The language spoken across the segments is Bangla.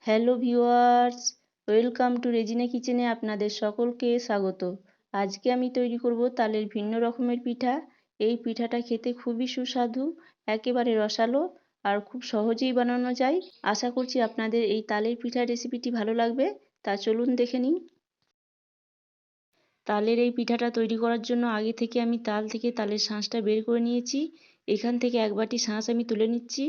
Hello viewers, welcome to Regina কিচেনে আপনাদের সকলকে স্বাগত। আজকে আমি তৈরি করব তালের ভিন্ন রকমের পিঠা। এই পিঠাটা খেতে খুবই সুস্বাদু, একেবারে রসালো আর খুব সহজেই বানানো যায়। আশা করছি আপনাদের এই তালের পিঠার রেসিপিটি ভালো লাগবে। তা চলুন দেখে নিই। তালের এই পিঠাটা তৈরি করার জন্য আগে থেকে আমি তাল থেকে তালের শাঁসটা বের করে নিয়েছি। এখান থেকে এক বাটি শাঁস আমি তুলে নিচ্ছি।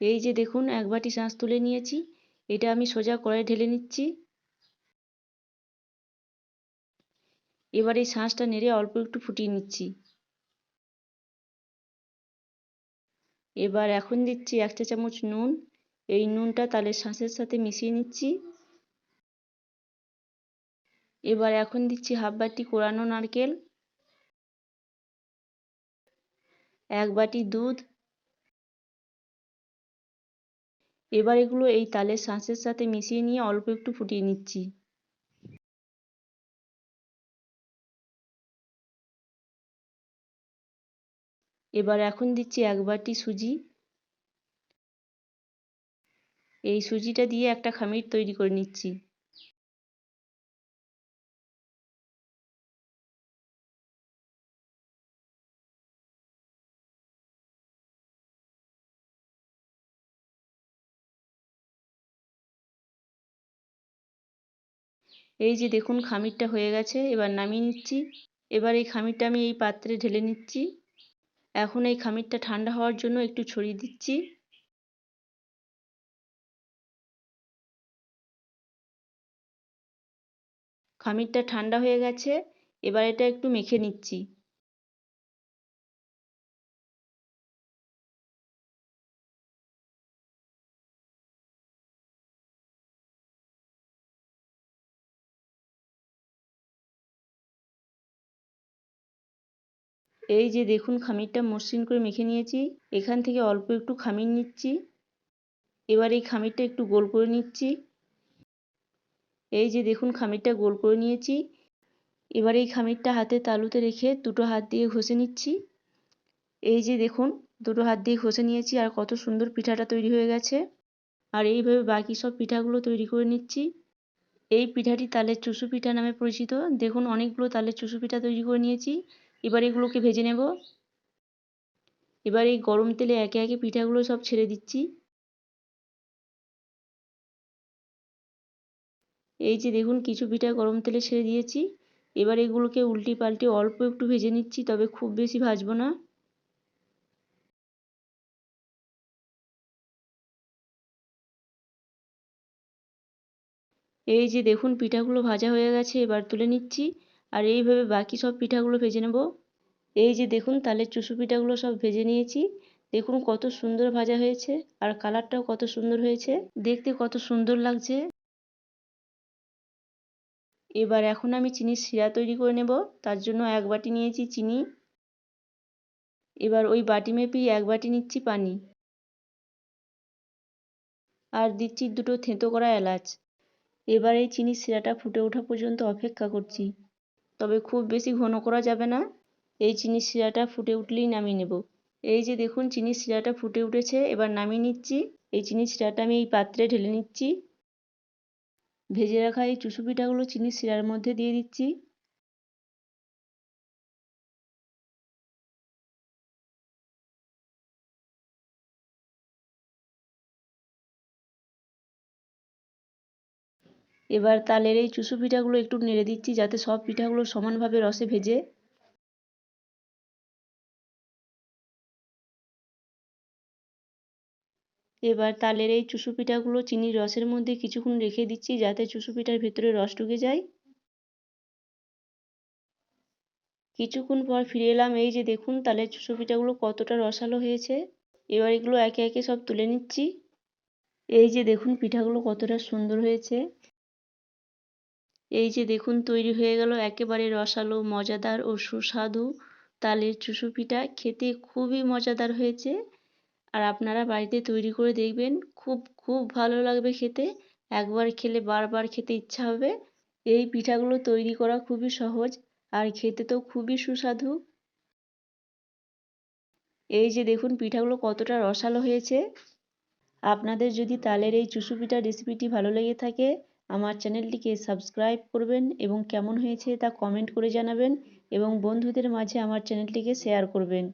এই যে দেখুন, এক বাটি শাঁস তুলে নিয়েছি। এটা আমি সোজা কড়াইয়ে ঢেলে নিচ্ছি। এবার এই শাঁসটা নেড়ে অল্প একটু ফুটিয়ে নিচ্ছি। এবার এখন দিচ্ছি 1 চা চামচ নুন। এই নুনটা তালের শাঁসের সাথে মিশিয়ে নিচ্ছি। এবার এখন দিচ্ছি হাফ বাটি কোরানো নারকেল, 1 বাটি দুধ। এবার এগুলো এই তালের শাঁসের সাথে মিশিয়ে নিয়ে অল্প একটু ফুটিয়ে নিচ্ছি। এবার এখন দিচ্ছি 1 বাটি সুজি। এই সুজিটা দিয়ে একটা খামির তৈরি করে নিচ্ছি। এই যে দেখুন, খামিরটা হয়ে গেছে। এবার নামিয়ে নিচ্ছি। এবার এই খামিরটা আমি এই পাত্রে ঢেলে নিচ্ছি। এখন এই খামিরটা ঠান্ডা হওয়ার জন্য একটু ছড়িয়ে দিচ্ছি। খামিরটা ঠান্ডা হয়ে গেছে। এবার এটা একটু মেখে নিচ্ছি। এই যে দেখুন, খামিরটা মসৃণ করে মেখে নিয়েছি। এখান থেকে অল্প একটু খামির নিচ্ছি। এবার এই খামিরটা একটু গোল করে নিচ্ছি। এই যে দেখুন, খামিরটা গোল করে নিয়েছি। এবার এই খামিরটা হাতের তালুতে রেখে দুটো হাত দিয়ে ঘষে নিচ্ছি। এই যে দেখুন, দুটো হাত দিয়ে ঘষে নিয়েছি আর কত সুন্দর পিঠাটা তৈরি হয়ে গেছে। আর এইভাবে বাকি সব পিঠাগুলো তৈরি করে নিচ্ছি। এই পিঠাটি তালের চুষু পিঠা নামে পরিচিত। দেখুন, অনেকগুলো তালের চুষু পিঠা তৈরি করে নিয়েছি। এবার এগুলোকে ভেজে নেব। এবার এই গরম তেলে একে একে পিঠাগুলো সব ছেড়ে দিচ্ছি। এই যে দেখুন, কিছু পিঠা গরম তেলে ছেড়ে দিয়েছি। এবার এগুলোকে উল্টি পাল্টে অল্প একটু ভেজে নিচ্ছি, তবে খুব বেশি ভাজবো না। এই যে দেখুন, পিঠাগুলো ভাজা হয়ে গেছে। এবার তুলে নিচ্ছি। আর এইভাবে বাকি সব পিঠাগুলো ভেজে নেব। এই যে দেখুন, তালের চুষু পিঠাগুলো সব ভেজে নিয়েছি। দেখুন কত সুন্দর ভাজা হয়েছে আর কালারটাও কত সুন্দর হয়েছে, দেখতে কত সুন্দর লাগছে। এবার এখন আমি চিনির শিরা তৈরি করে নেব। তার জন্য 1 বাটি নিয়েছি চিনি। এবার ওই বাটি মেপেই 1 বাটি নিচ্ছি পানি। আর দিচ্ছি দুটো থেঁতো করা এলাচ। এবার এই চিনির শিরাটা ফুটে ওঠা পর্যন্ত অপেক্ষা করছি, তবে খুব বেশি ঘন করা যাবে না। এই চিনির শিরাটা ফুটে উঠলেই নামিয়ে নেব। এই যে দেখুন, চিনির শিরাটা ফুটে উঠেছে। এবার নামিয়ে নিচ্ছি। এই চিনির শিরাটা আমি এই পাত্রে ঢেলে নিচ্ছি। ভেজে রাখা এই চুষু পিঠাগুলো চিনির শিরার মধ্যে দিয়ে দিচ্ছি। এবার তালের এই চুষু পিঠাগুলো একটু নেড়ে দিচ্ছি, যাতে সব পিঠাগুলো সমানভাবে রসে ভেজে। এবার তালের এই চুষু পিঠাগুলো চিনির রসের মধ্যে কিছুক্ষণ রেখে দিচ্ছি, যাতে চুষু পিঠার ভেতরে রস ঢুকে যায়। কিছুক্ষণ পর ফিরে এলাম। এই যে দেখুন, তালের চুষু পিঠাগুলো কতটা রসালো হয়েছে। এবার এগুলো একে একে সব তুলে নিচ্ছি। এই যে দেখুন, পিঠাগুলো কতটা সুন্দর হয়েছে। এই যে দেখুন, তৈরি হয়ে গেল একেবারে রসালো, মজাদার ও সুস্বাদু তালের চুষু পিঠা। খেতে খুবই মজাদার হয়েছে। আর আপনারা বাড়িতে তৈরি করে দেখবেন, খুব খুব ভালো লাগবে খেতে। একবার খেলে বারবার খেতে ইচ্ছা হবে। এই পিঠাগুলো তৈরি করা খুবই সহজ। আর খেতে তো খুবই সুস্বাদু। এই যে দেখুন পিঠাগুলো কতটা রসালো হয়েছে। আপনাদের যদি তালের এই চুষু পিঠার রেসিপিটি ভালো লেগে থাকে আমার চ্যানেলটিকে সাবস্ক্রাইব করবেন এবং কেমন হয়েছে তা কমেন্ট করে জানাবেন এবং বন্ধুদের মাঝে আমার চ্যানেলটিকে শেয়ার করবেন।